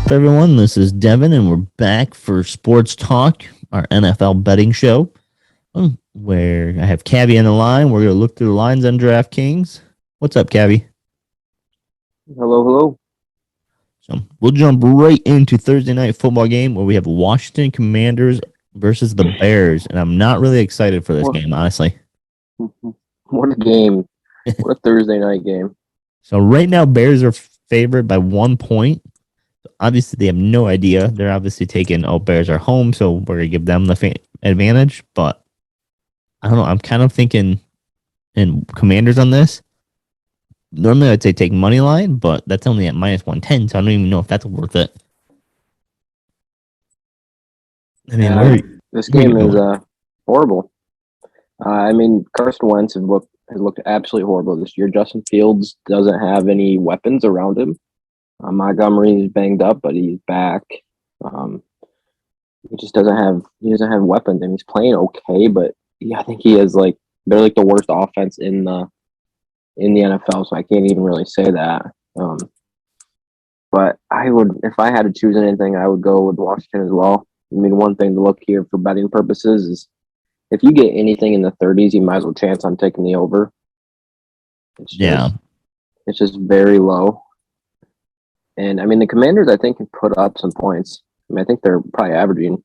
up, everyone? This is Devin, and we're back for Sports Talk, our NFL betting show, where I have Cavy on the line. We're going to look through the lines on DraftKings. What's up, Cavy? Hello, hello. So we'll jump right into Thursday night football game where we have Washington Commanders versus the Bears, and I'm not really excited for this What, game, honestly. what a game. What a Thursday night game. So right now, Bears are favored by 1 point. Obviously, they have no idea. They're obviously taking, Bears are home, so we're going to give them the advantage. But I don't know. I'm kind of thinking in Commanders on this. Normally, I'd say take money line, but that's only at minus 110, so I don't even know if that's worth it. I mean, This where are you game is going? horrible. Carson Wentz has looked absolutely horrible this year. Justin Fields doesn't have any weapons around him. Montgomery is banged up, but he's back. Um, he doesn't have weapons, and he's playing okay. But yeah, I think they're like the worst offense in the NFL. So I can't even really say that. Um, but if I had to choose anything, I would go with Washington as well. I mean, one thing to look here for betting purposes is if you get anything in the 30s, you might as well chance on taking the over. It's Yeah. just it's just very low. And I mean, the Commanders, I think, can put up some points. I mean, I think they're probably averaging.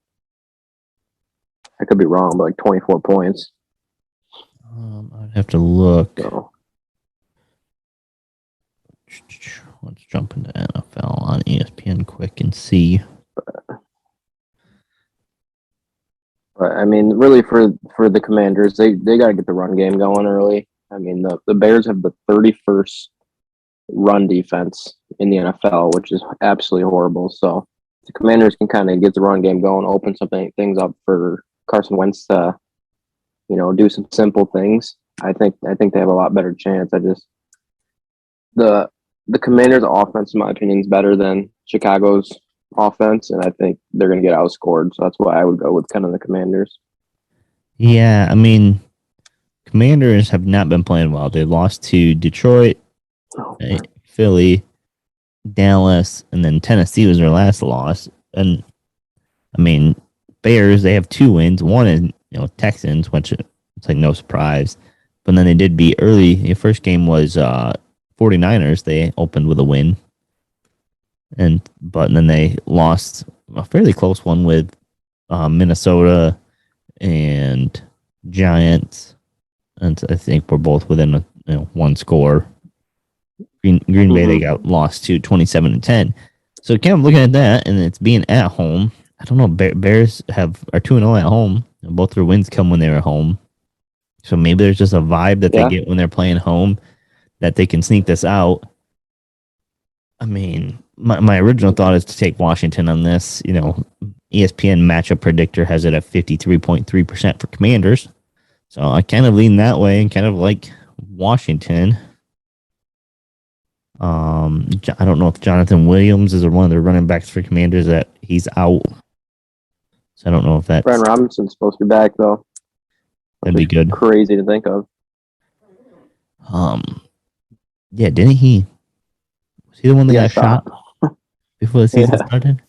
I could be wrong, but like 24 points. I'd have to look. So, Let's jump into NFL on ESPN quick and see. but I mean, really for the Commanders, they got to get the run game going early. I mean, the Bears have the 31st run defense in the NFL, which is absolutely horrible. So the Commanders can kind of get the run game going, open things up for Carson Wentz to, do some simple things. I think they have a lot better chance. The Commanders' offense, in my opinion, is better than Chicago's offense, and I think they're going to get outscored. So that's why I would go with kind of the Commanders. Yeah, I mean, Commanders have not been playing well. They lost to Detroit, Oh, Philly, Dallas, and then Tennessee was their last loss. And I mean, Bears, they have 2 wins. One is, Texans, which it's like no surprise. But then they did beat early. The first game was 49ers. They opened with a win. But then they lost a fairly close one with Minnesota and Giants. And I think we're both within one score. Green Bay, they got lost to 27-10. So kind of looking at that, and it's being at home. I don't know. Bears are 2-0 at home. Both their wins come when they're at home. So maybe there's just a vibe that they get when they're playing home that they can sneak this out. I mean, my original thought is to take Washington on this. ESPN matchup predictor has it at 53.3% for Commanders. So I kind of lean that way and kind of like Washington. I don't know if Jonathan Williams is one of the running backs for Commanders that he's out. So I don't know if that's... Brian Robinson's supposed to be back, though. That'd be good. Crazy to think of. Yeah, didn't he? Was he the one that got shot before the season started?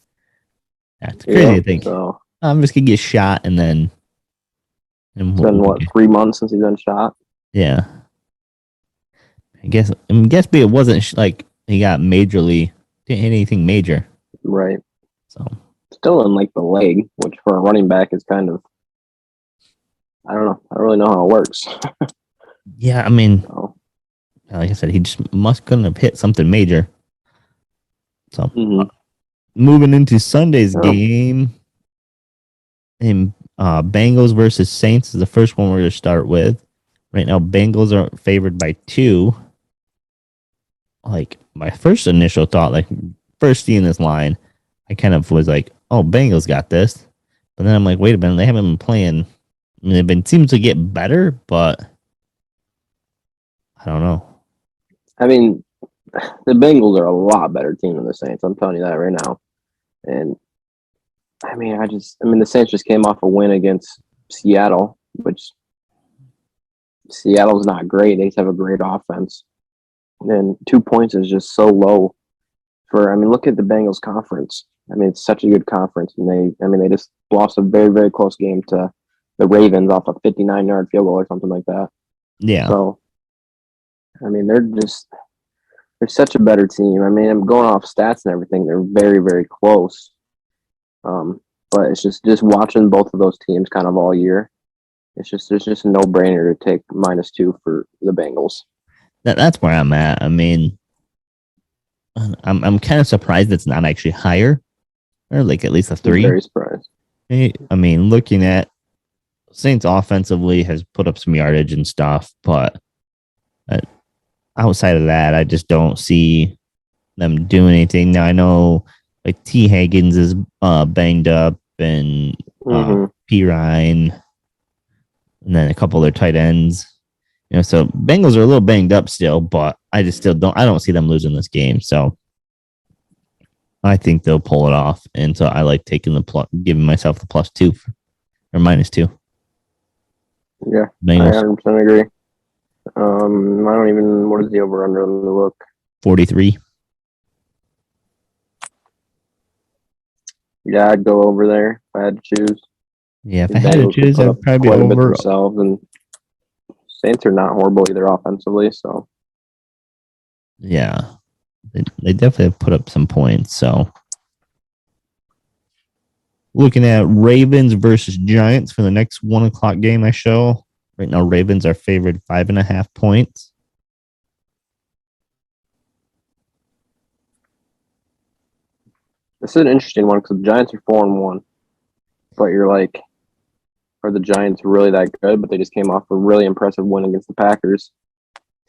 That's crazy to think. So. I'm just gonna get shot and then. It's been 3 months since he's been shot. Yeah. I guess it wasn't like he got didn't hit anything major. Right. So still in like the leg, which for a running back is kind of, I don't know. I don't really know how it works. Yeah, I mean, like I said, he just couldn't have hit something major. So moving into Sunday's game, in Bengals versus Saints is the first one we're going to start with. Right now, Bengals are favored by 2. Like, my first initial thought, like, first seeing this line, I kind of was like, oh, Bengals got this. But then I'm like, wait a minute, they haven't been playing. I mean, they've seems to get better, but I don't know. I mean, the Bengals are a lot better team than the Saints. I'm telling you that right now. And the Saints just came off a win against Seattle, which Seattle's not great. They have a great offense. And 2 points is just so low look at the Bengals conference. I mean, it's such a good conference, and they just lost a very, very close game to the Ravens off a 59-yard field goal or something like that. Yeah. So, I mean, they're such a better team. I mean, I'm going off stats and everything. They're very, very close. But it's just watching both of those teams kind of all year. It's just a no brainer to take -2 for the Bengals. That's where I'm at. I mean, I'm kind of surprised it's not actually higher, or like at least a 3. I'm very surprised. I mean, looking at Saints offensively has put up some yardage and stuff, but outside of that, I just don't see them doing anything. Now I know like T Higgins is banged up, and P Ryan, and then a couple of their tight ends. So Bengals are a little banged up still, but I don't see them losing this game. So I think they'll pull it off. And so I like taking giving myself the +2 or -2. Yeah, Bengals. I 100% agree. I don't even, what is the over under? Let me look. 43. Yeah, I'd go over there if I had to choose. Yeah, if I had to choose, I'd probably be over. Themselves, and Saints are not horrible either offensively, so. Yeah, they definitely have put up some points. So looking at Ravens versus Giants for the next 1:00 game I show. Right now, Ravens are favored 5.5 points. This is an interesting one because the Giants are 4-1, but you're like, are the Giants really that good? But they just came off a really impressive win against the Packers.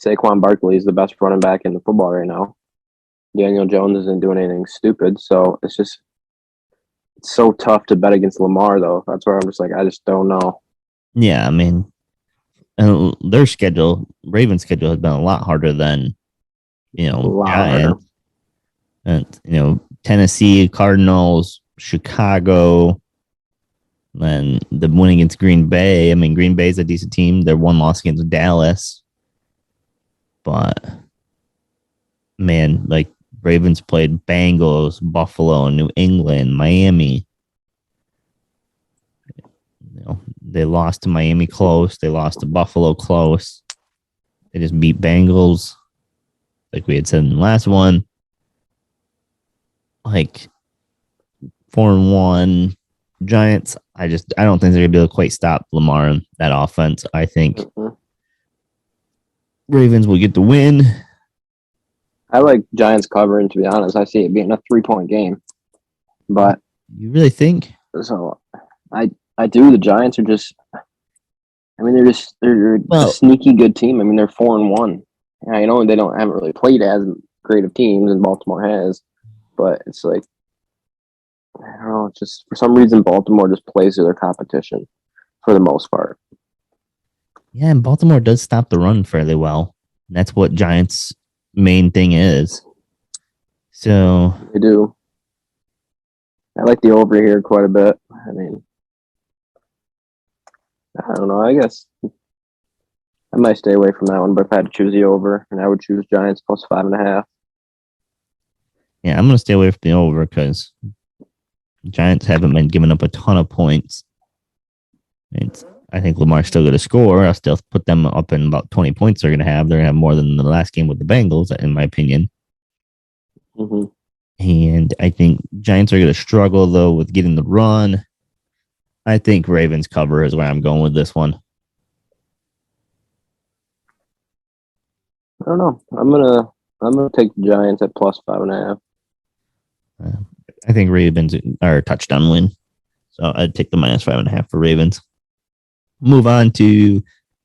Saquon Barkley is the best running back in the football right now. Daniel Jones isn't doing anything stupid, so it's so tough to bet against Lamar, though. That's where I'm just like, I just don't know. Yeah, I mean, and their schedule, Ravens' schedule, has been a lot harder than Giants. And Tennessee, Cardinals, Chicago, and the win against Green Bay. I mean, Green Bay's a decent team. Their one loss against Dallas, but man, like Ravens played Bengals, Buffalo, New England, Miami. They lost to Miami close. They lost to Buffalo close. They just beat Bengals, like we had said in the last one. Like 4-1 Giants. I don't think they're gonna be able to quite stop Lamar in that offense. I think Ravens will get the win. I like Giants covering, to be honest. I see it being a 3-point game. But you really think? So I do. The Giants are just, I mean, they're a sneaky good team. I mean, they're 4-1. I know they haven't really played as great of teams, and Baltimore has, but it's like, I don't know, it's just for some reason Baltimore just plays to their competition for the most part. Yeah, and Baltimore does stop the run fairly well. And that's what Giants' main thing is. So they do. I like the over here quite a bit. I mean, I don't know. I guess I might stay away from that one, but if I had to choose the over, and I would choose Giants +5.5. Yeah, I'm going to stay away from the over because Giants haven't been giving up a ton of points. I think Lamar's still going to score. I'll still put them up in about 20 points they're going to have. They're going to have more than the last game with the Bengals, in my opinion. Mm-hmm. And I think Giants are going to struggle, though, with getting the run. I think Ravens cover is where I'm going with this one. I don't know. I'm gonna take the Giants at +5.5. I think Ravens are a touchdown win, so I'd take the -5.5 for Ravens. Move on to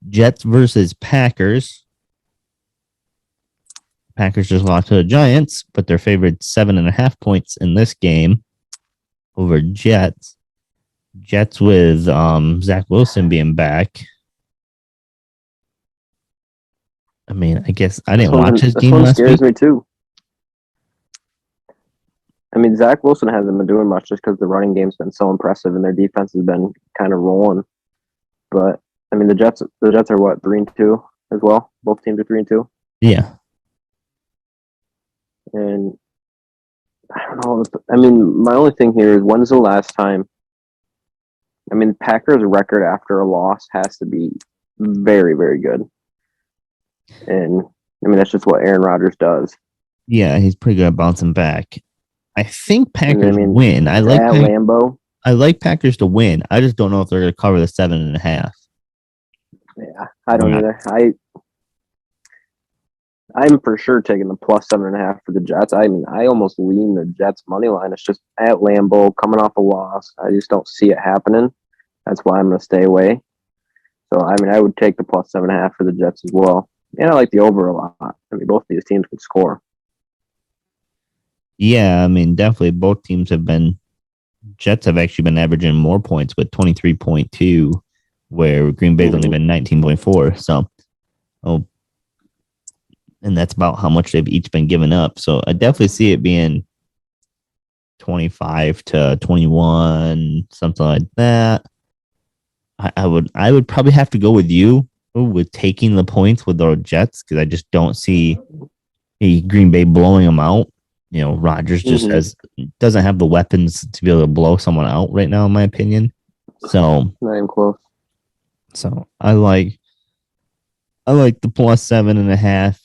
Jets versus Packers. Packers just lost to the Giants, but they're favored 7.5 points in this game over Jets. Jets with Zach Wilson being back. I mean, I guess I didn't watch his game last week. This one scares me too. I mean, Zach Wilson hasn't been doing much just because the running game's been so impressive and their defense has been kind of rolling. But I mean, the Jets are what, 3-2 as well? Both teams are 3-2. Yeah. And I don't know. I mean, my only thing here is when's the last time? I mean, Packers' record after a loss has to be very, very good. And I mean, that's just what Aaron Rodgers does. Yeah, he's pretty good at bouncing back. I think And I Packers mean, win. it's at Lambeau. I like Packers to win. I just don't know if they're going to cover the 7.5. Yeah, I don't either. I'm for sure taking the plus 7.5 for the Jets. I mean, I almost lean the Jets money line. It's just at Lambeau, coming off a loss. I just don't see it happening. That's why I'm going to stay away. So I mean, I would take the plus 7.5 for the Jets as well. And I like the over a lot. I mean, both of these teams can score. Yeah, I mean, definitely both teams have been. Jets have actually been averaging more points with 23.2, where Green Bay's only been 19.4. So, and that's about how much they've each been giving up. So I definitely see it being 25-21, something like that. I would probably have to go with you with taking the points with the Jets because I just don't see Green Bay blowing them out. You know, Rodgers just doesn't have the weapons to be able to blow someone out right now, in my opinion. So not even close. So I like the plus 7.5.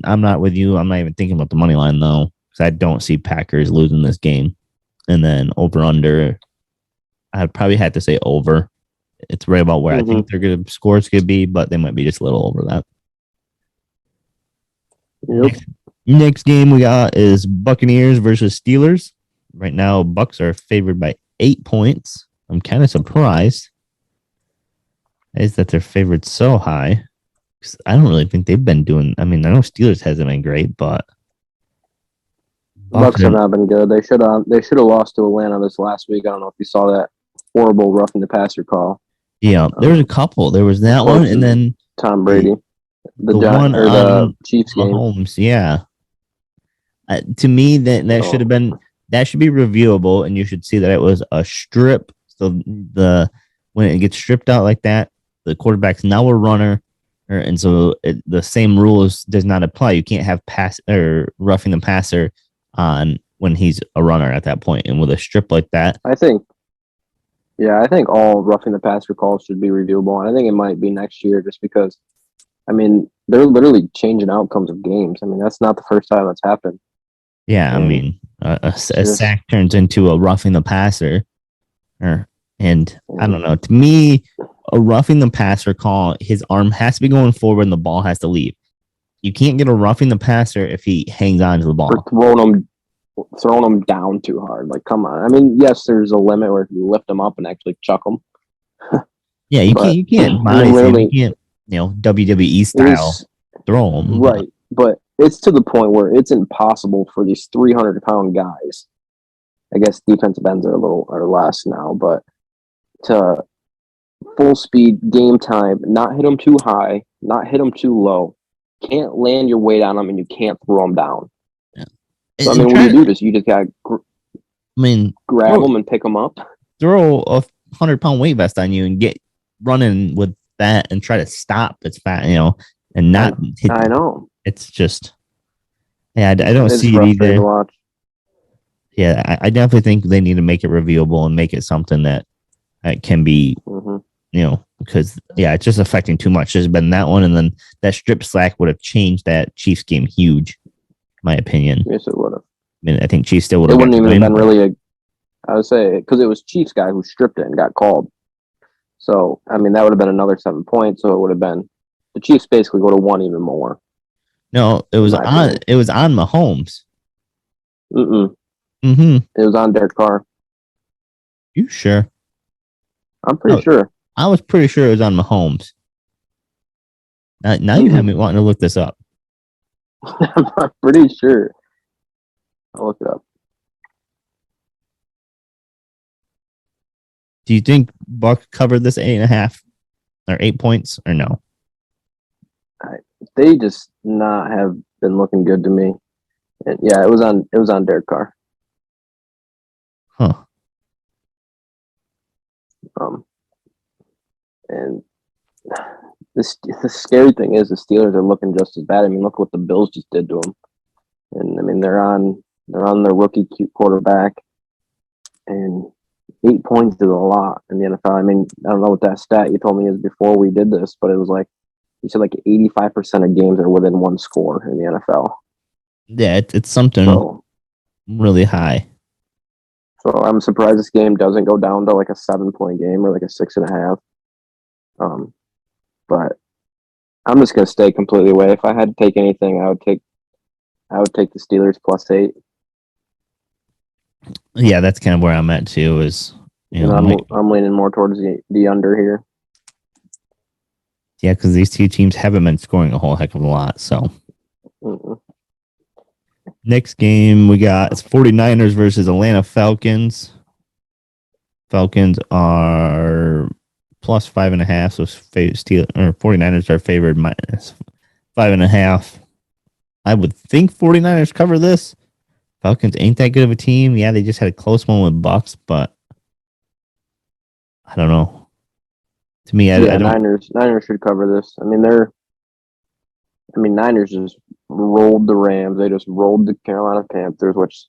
I'm not with you. I'm not even thinking about the money line though, because I don't see Packers losing this game. And then over under, I'd probably have to say over. It's right about where I think their good scores could be, but they might be just a little over that. Yep. Next game we got is Buccaneers versus Steelers. Right now, Bucks are favored by 8 points. I'm kind of surprised is that they're favored so high. I don't really think they've been doing. I mean, I know Steelers hasn't been great, but Bucks have not been good. They should have lost to Atlanta this last week. I don't know if you saw that horrible roughing the passer call. Yeah, there was a couple. There was that one, and then Tom Brady, the one or the Chiefs game. Mahomes, yeah. To me, that should have been that should be reviewable, and you should see that it was a strip. So when it gets stripped out like that, the quarterback's now a runner, and so the same rules does not apply. You can't have pass or roughing the passer on when he's a runner at that point, and with a strip like that, I think all roughing the passer calls should be reviewable, and I think it might be next year just because, I mean, they're literally changing outcomes of games. I mean, that's not the first time that's happened. Yeah, I mean, a sack turns into a roughing the passer, and I don't know. To me, a roughing the passer call, his arm has to be going forward and the ball has to leave. You can't get a roughing the passer if he hangs on to the ball. Or throwing them down too hard. Like, come on. I mean, yes, there's a limit where if you lift them up and actually chuck them. Yeah, you can't body slam. You can't, WWE style throw them. Right, but it's to the point where it's impossible for these 300-pound guys. I guess defensive ends are less now, but to full speed game time, not hit them too high, not hit them too low, can't land your weight on them, and you can't throw them down. Yeah. So, I mean, what do? You just got grab them and pick them up. Throw a 100-pound weight vest on you and get running with that and try to stop its fat, and not hit. I know. It's just, yeah, I don't see it either. To watch. Yeah, I definitely think they need to make it reviewable and make it something that can be, because, yeah, it's just affecting too much. There's been that one, and then that strip slack would have changed that Chiefs game huge, my opinion. Yes, it would have. I mean, I think Chiefs still would have. It wouldn't even have been really I would say, because it was Chiefs guy who stripped it and got called. So, I mean, that would have been another 7 points. So it would have been the Chiefs basically would have won even more. No, it was on Mahomes. It was on Derek Carr. You sure? I'm pretty sure. I was pretty sure it was on Mahomes. Now you have me wanting to look this up. I'm pretty sure. I'll look it up. Do you think Buck covered this 8.5 or 8 points or no? They just not have been looking good to me. And yeah, it was on Derek Carr. Huh. And the scary thing is the Steelers are looking just as bad. I mean, look what the Bills just did to them. And I mean, they're on They're on their rookie quarterback, and 8 points is a lot in the NFL. I mean, I don't know what that stat you told me is before we did this, but it was like you said like 85% of games are within one score in the NFL. Yeah, it's something So, really high. so I'm surprised this game doesn't go down to like a 7 point game or like a 6.5. But I'm just gonna stay completely away. If I had to take anything, I would take the Steelers +8. Yeah, that's kind of where I'm at too. Is And I'm leaning more towards the under here. Yeah, because these two teams haven't been scoring a whole heck of a lot. So Mm-mm. next game we got it's 49ers versus Atlanta Falcons. Falcons are plus 5.5, so 49ers are favored minus 5.5. I would think 49ers cover this. Falcons ain't that good of a team. Yeah, they just had a close one with Bucks, but I don't know. To me, I Yeah, don't. Niners should cover this. Niners just rolled the Rams. They just rolled the Carolina Panthers, which,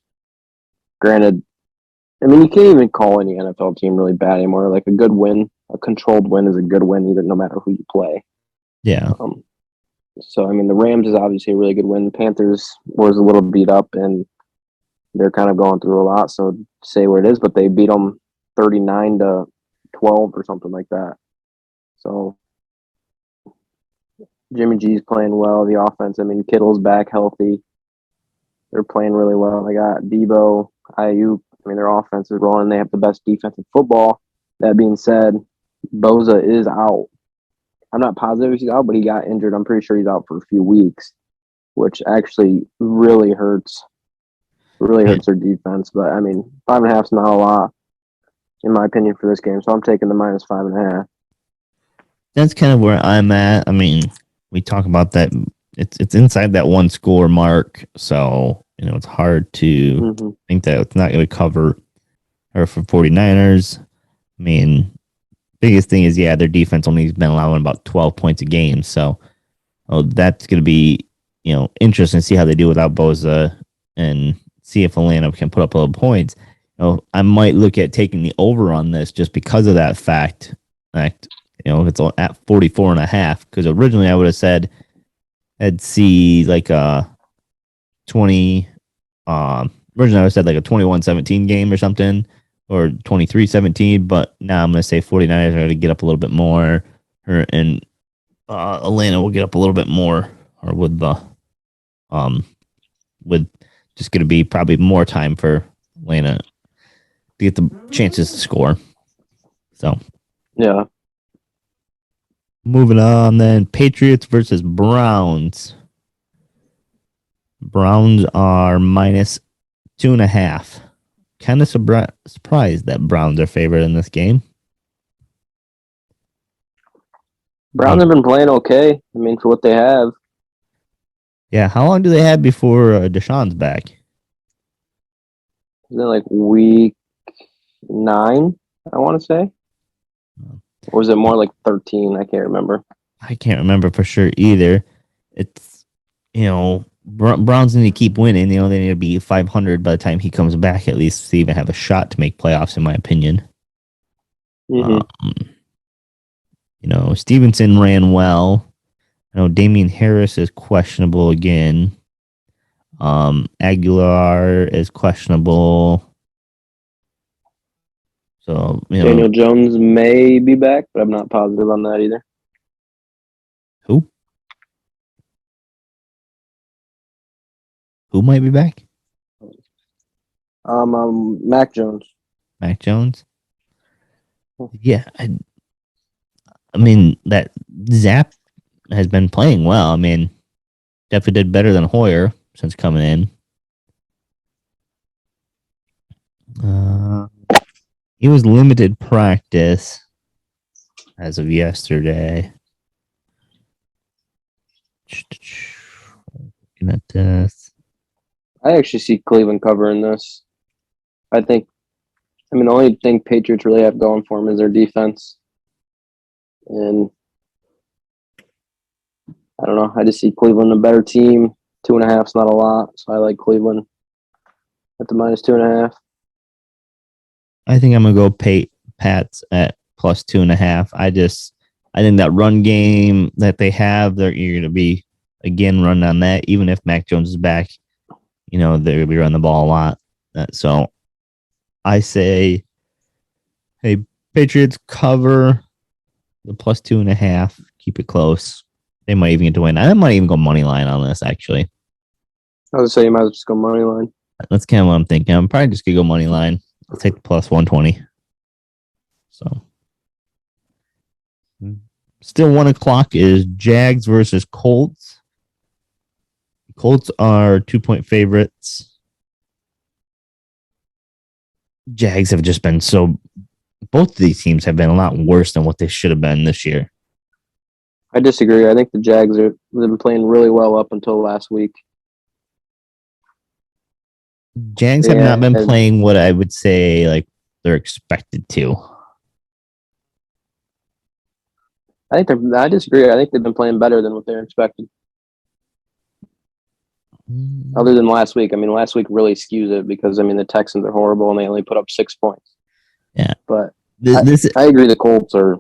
granted, you can't even call any NFL team really bad anymore. Like a good win, a controlled win is a good win, either no matter who you play. Yeah, So the Rams is obviously a really good win. Panthers was a little beat up, and they're kind of going through a lot. So say what it is, but they beat them 39-12 or something like that. So Jimmy G's playing well. The offense, Kittle's back healthy. They're playing really well. They got Debo, Ayuk. Their offense is rolling. They have the best defense in football. That being said, Boza is out. I'm not positive he's out, but he got injured. I'm pretty sure he's out for a few weeks, which actually really hurts. Really yeah. hurts their defense. But 5.5 is not a lot, in my opinion, for this game. So I'm taking the minus 5.5. That's kind of where I'm at. We talk about that. It's inside that one score mark, so it's hard to think that it's not going to cover. Or for 49ers, biggest thing is their defense only has been allowing about 12 points a game, so that's going to be interesting to see how they do without Boza and see if Atlanta can put up a little points. I might look at taking the over on this just because of that fact. If it's at 44.5, because originally I would have said I'd see like a 20. Originally I would have said like a 21-17 game or something, or 23-17, but now I'm going to say 49ers are going to get up a little bit more, and Atlanta will get up a little bit more, or with just going to be probably more time for Atlanta to get the chances to score. So Yeah. moving on, then Patriots versus Browns. Browns are minus 2.5. Kind of surprised that Browns are favored in this game. Browns have been playing okay. For what they have. Yeah, how long do they have before Deshaun's back? Is it like week 9, I want to say? Or was it more like 13? I can't remember. I can't remember for sure either. It's, Browns need to keep winning. They need to be 500 by the time he comes back, at least to even have a shot to make playoffs, in my opinion. Stevenson ran well. I know Damian Harris is questionable again. Aguilar is questionable. So, Daniel Jones may be back, but I'm not positive on that either. Who? Who might be back? Mac Jones. Mac Jones? Yeah. That Zap has been playing well. Definitely did better than Hoyer since coming in. He was limited practice as of yesterday. Looking at this. I actually see Cleveland covering this. I think, the only thing Patriots really have going for them is their defense. And I don't know. I just see Cleveland a better team. 2.5 is not a lot, so I like Cleveland. at the -2.5. I think I'm gonna go Pats at +2.5. I think that run game that they have, you're gonna be again running on that. Even if Mac Jones is back, they're gonna be running the ball a lot. So I say, hey, Patriots cover the +2.5. Keep it close. They might even get to win. I might even go money line on this. Actually, I would say you might as well just go money line. that's kind of what I'm thinking. I'm probably just gonna go money line. I'll take the +120. So, still 1 o'clock is Jags versus Colts. Colts are 2-point favorites. Jags have just been so. Both of these teams have been a lot worse than what they should have been this year. I disagree. I think the Jags they've been playing really well up until last week. Jags have not been playing what I would say like they're expected to. I disagree. I think they've been playing better than what they're expected. Other than last week. I mean, last week really skews it because, the Texans are horrible and they only put up 6 points. Yeah. But I agree the Colts are.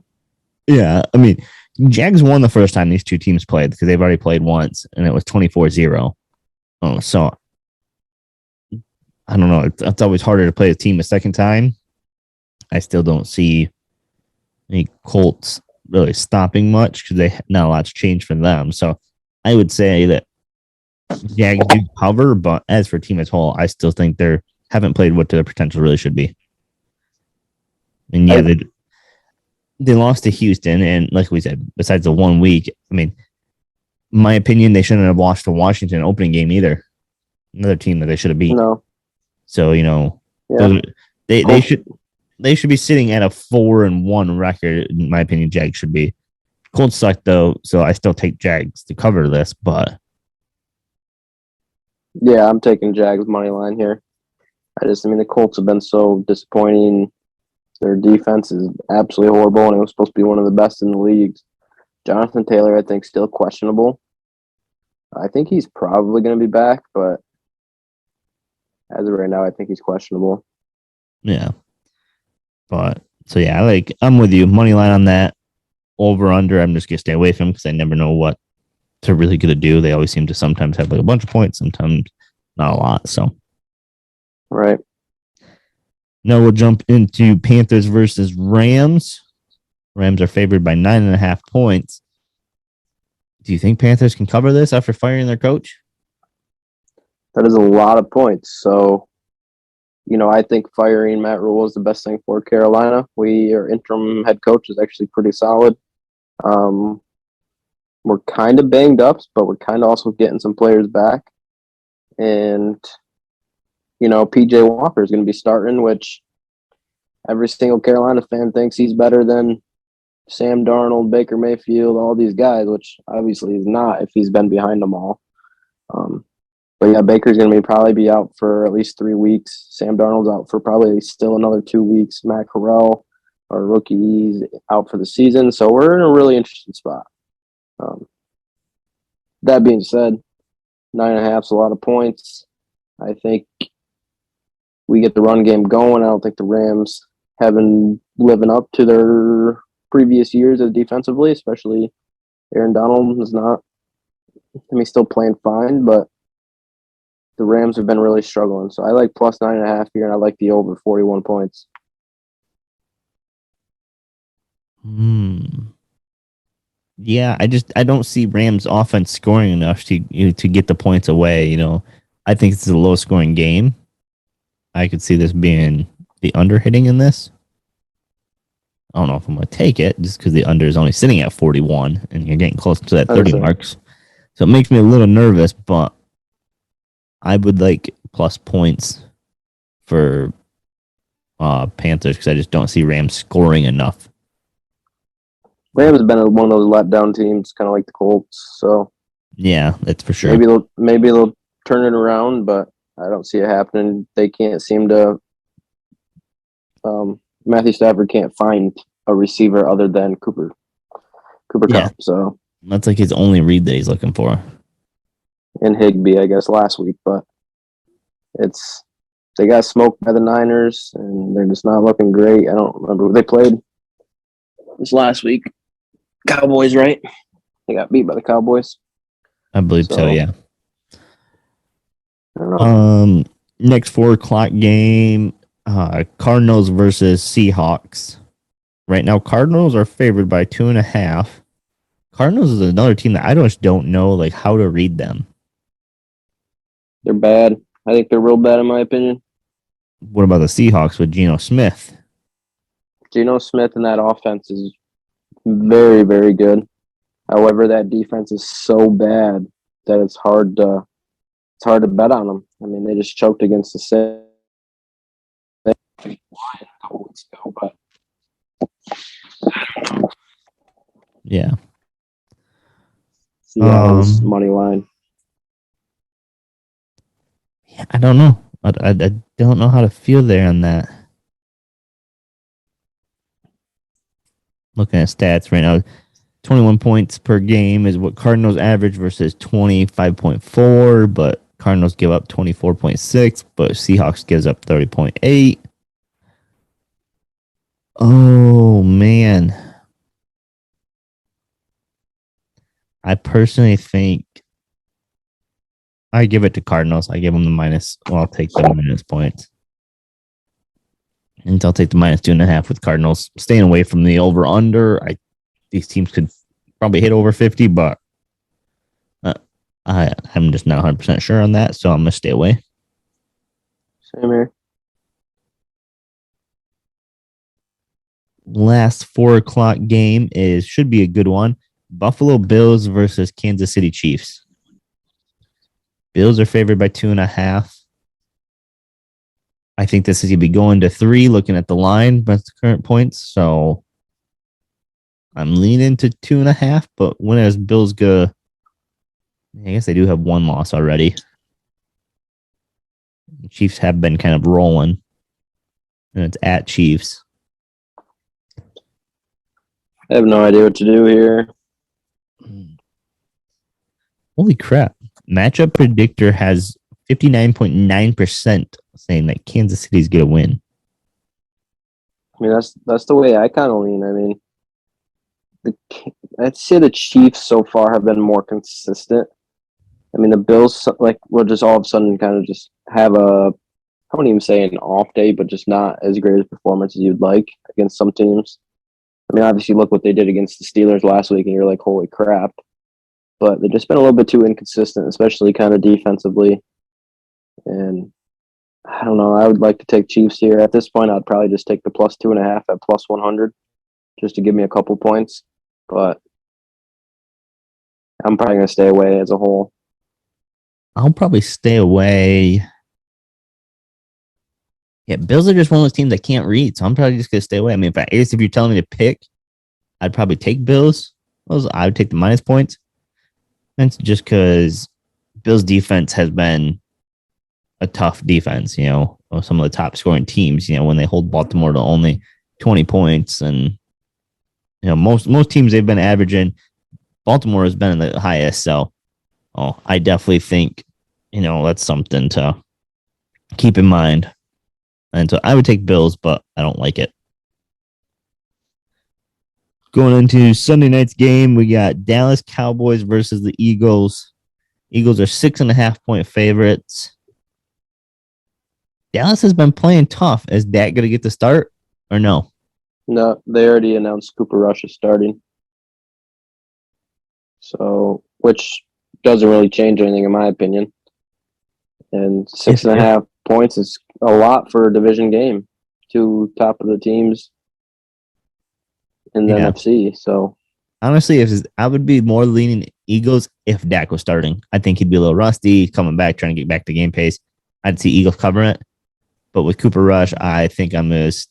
Yeah. I mean, Jags won the first time these two teams played because they've already played once and it was 24-0. Oh, so I don't know. It's always harder to play a team a second time. I still don't see any Colts really stopping much because not a lot's changed for them. So I would say that Jags do cover, but as for team as a whole, I still think they haven't played what their potential really should be. And yeah, they lost to Houston, and like we said, besides the 1 week, in my opinion, they shouldn't have lost to Washington opening game either. Another team that they should have beat. No. So yeah. they should be sitting at a 4-1 record. In my opinion, Jags should be. Colts suck though, so I still take Jags to cover this, but. Yeah, I'm taking Jags money line here. The Colts have been so disappointing. Their defense is absolutely horrible, and it was supposed to be one of the best in the leagues. Jonathan Taylor, I think, still questionable. I think he's probably going to be back, but as of right now, I think he's questionable. Yeah. But, so yeah, I'm with you. Money line on that. Over, under, I'm just going to stay away from because I never know what they're really going to do. They always seem to sometimes have a bunch of points, sometimes not a lot. So, right. Now we'll jump into Panthers versus Rams. Rams are favored by 9.5 points. Do you think Panthers can cover this after firing their coach? That is a lot of points. So, I think firing Matt Rule is the best thing for Carolina. Our interim head coach is actually pretty solid. We're kind of banged up, but we're kind of also getting some players back. And, PJ Walker is going to be starting, which every single Carolina fan thinks he's better than Sam Darnold, Baker Mayfield, all these guys, which obviously he's not if he's been behind them all. But yeah, Baker's going to probably be out for at least 3 weeks. Sam Darnold's out for probably still another 2 weeks. Matt Corral, our rookie, he's out for the season. So we're in a really interesting spot. That being said, 9.5 is a lot of points. I think we get the run game going. I don't think the Rams haven't living up to their previous years as defensively, especially Aaron Donald is not. He's still playing fine, but the Rams have been really struggling. So I like plus 9.5 here, and I like the over 41 points. Yeah, I don't see Rams offense scoring enough to get the points away. I think it's a low scoring game. I could see this being the under hitting in this. I don't know if I'm going to take it just because the under is only sitting at 41 and you're getting close to that 30 marks. So it makes me a little nervous, but I would like plus points for Panthers because I just don't see Rams scoring enough. Rams have been one of those letdown teams, kind of like the Colts. So yeah, that's for sure. Maybe they'll turn it around, but I don't see it happening. They can't seem to. Matthew Stafford can't find a receiver other than Cooper Kupp. So that's like his only read that he's looking for. And Higbee, I guess, last week, but it's they got smoked by the Niners, and they're just not looking great. I don't remember who they played this last week. Cowboys, right? They got beat by the Cowboys. I believe so, yeah. I don't know. Next 4 o'clock game, Cardinals versus Seahawks. Right now, Cardinals are favored by 2.5. Cardinals is another team that I just don't know like how to read them. They're bad. I think they're real bad in my opinion. What about the Seahawks with Geno Smith? Geno Smith and that offense is very, very good. However, that defense is so bad that it's hard to bet on them. I mean, they just choked against the Saints a couple weeks ago, but Yeah. Seattle's money line. Yeah, I don't know. I don't know how to feel there on that. Looking at stats right now, 21 points per game is what Cardinals average versus 25.4, but Cardinals give up 24.6, but Seahawks gives up 30.8. Oh, man. I personally think I give it to Cardinals. I give them the minus. Well, I'll take the minus points. And I'll take the minus 2.5 with Cardinals. Staying away from the over under. These teams could probably hit over 50, but I'm just not 100% sure on that, so I'm going to stay away. Same here. Last 4 o'clock game should be a good one. Buffalo Bills versus Kansas City Chiefs. Bills are favored by 2.5. I think this is going to be going to 3, looking at the line, but the current points. So I'm leaning to 2.5, but when is Bills go? I guess they do have one loss already. The Chiefs have been kind of rolling, and it's at Chiefs. I have no idea what to do here. Holy crap. Matchup Predictor has 59.9% saying that Kansas City's going to win. I mean, that's the way I kind of lean. I mean, I'd say the Chiefs so far have been more consistent. I mean, the Bills will just all of a sudden kind of just have I wouldn't even say an off day, but just not as great a performance as you'd like against some teams. I mean, obviously, look what they did against the Steelers last week, and you're like, holy crap. But they've just been a little bit too inconsistent, especially kind of defensively. And I don't know. I would like to take Chiefs here. At this point, I'd probably just take the plus 2.5 at plus 100 just to give me a couple points. But I'm probably going to stay away as a whole. I'll probably stay away. Yeah, Bills are just one of those teams I can't read, so I'm probably just going to stay away. I mean, if you're telling me to pick, I'd probably take Bills. I would take the minus points. That's just because Bills' defense has been a tough defense, some of the top scoring teams, when they hold Baltimore to only 20 points. And, most teams they've been averaging, Baltimore has been in the highest. So, I definitely think, that's something to keep in mind. And so I would take Bills, but I don't like it. Going into Sunday night's game, we got Dallas Cowboys versus the Eagles. Eagles are 6.5-point favorites. Dallas has been playing tough. Is Dak going to get the start or no? No, they already announced Cooper Rush is starting. So, which doesn't really change anything in my opinion. And 6.5 points is a lot for a division game. 2 top of the teams in the NFC. So honestly, I would be more leaning Eagles if Dak was starting. I think he'd be a little rusty, coming back, trying to get back to game pace. I'd see Eagles covering it. But with Cooper Rush, I think I'm going to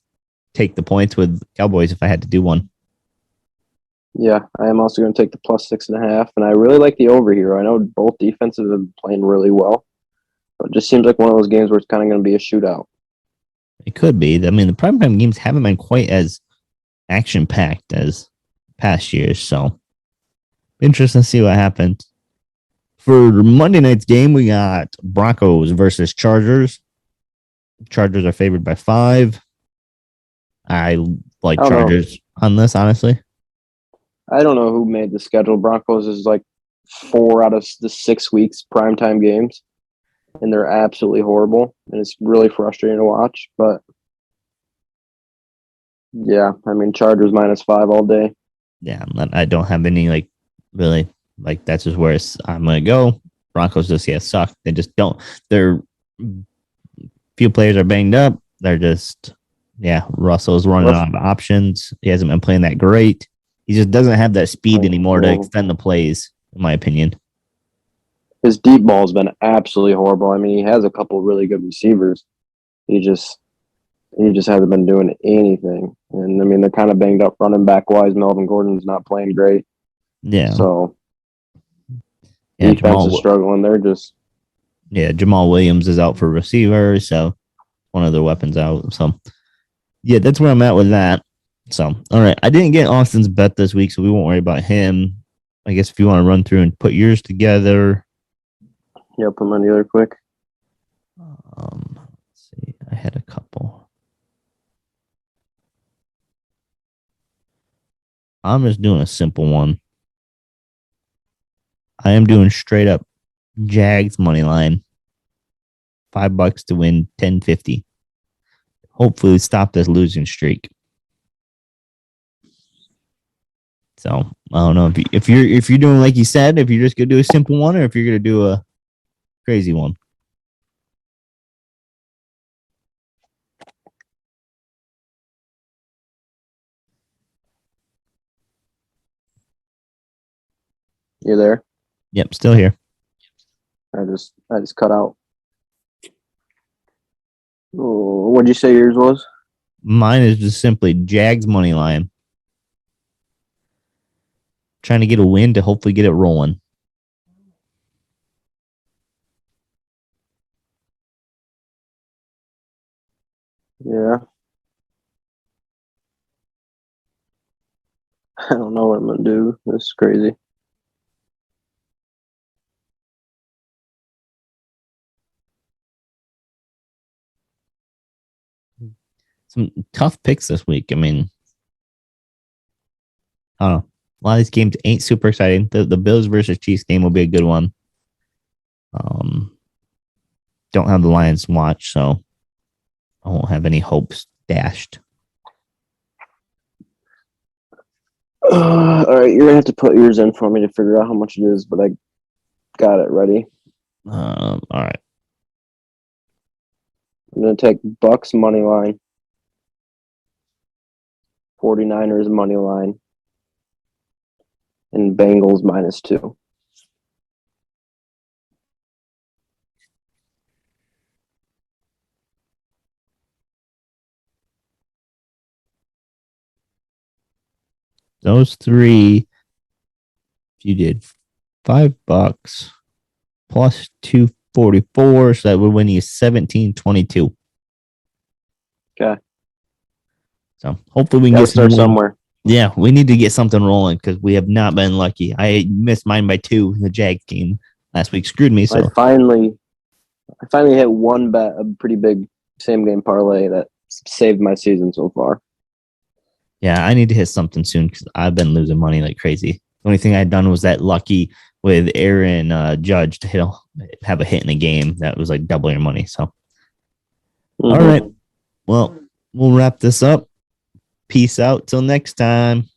take the points with Cowboys if I had to do one. Yeah, I am also going to take the plus 6.5, and I really like the over here. I know both defenses have been playing really well, but it just seems like one of those games where it's kind of going to be a shootout. It could be. I mean, the primetime games haven't been quite as action-packed as past years, so interesting to see what happens. For Monday night's game, we got Broncos versus Chargers. Chargers are favored by 5. I like I don't know. Chargers on this, honestly. I don't know who made the schedule. Broncos is like 4 out of the 6 weeks primetime games, and they're absolutely horrible, and it's really frustrating to watch. But yeah, I mean Chargers -5 all day. Yeah, I don't have any like really like that's just where I'm gonna go. Broncos just suck. They just don't. They're few players are banged up. They're just Russell's running out of options. He hasn't been playing that great. He just doesn't have that speed anymore to extend the plays, in my opinion. His deep ball's been absolutely horrible. I mean, he has a couple really good receivers. He just hasn't been doing anything. And I mean, they're kind of banged up running back wise. Melvin Gordon's not playing great. Yeah. So defense is struggling. They're just Jamal Williams is out for receiver, so one of their weapons out. So yeah, that's where I'm at with that. So all right, I didn't get Austin's bet this week, so we won't worry about him. I guess if you want to run through and put yours together. Yeah, put mine together quick. Let's see. I had a couple. I'm just doing a simple one. I am doing straight up Jags money line. $5 to win 10.50. Hopefully stop this losing streak. So I don't know if you're doing like you said, if you're just gonna do a simple one or if you're gonna do a crazy one. You there? Yep, still here. I just cut out. Oh, what'd you say yours was? Mine is just simply Jags money line. Trying to get a win to hopefully get it rolling. Yeah. I don't know what I'm gonna do. This is crazy. Some tough picks this week. I mean, I don't know. A lot of these games ain't super exciting. The Bills versus Chiefs game will be a good one. Don't have the Lions watch, so I won't have any hopes dashed. All right, you're gonna have to put yours in for me to figure out how much it is, but I got it ready. All right. I'm gonna take Bucks money line, 49ers money line, and Bengals -2. Those three, if you did $5 plus 244, so that would win you 17.22. Okay. So hopefully we can Gotta get start somewhere. Yeah, we need to get something rolling because we have not been lucky. I missed mine by 2 in the Jags game last week. Screwed me. So I finally hit one bet, a pretty big same game parlay that saved my season so far. Yeah, I need to hit something soon because I've been losing money like crazy. The only thing I'd done was that lucky with Aaron Judge to have a hit in a game that was like double your money. So, All right. Well, we'll wrap this up. Peace out till next time.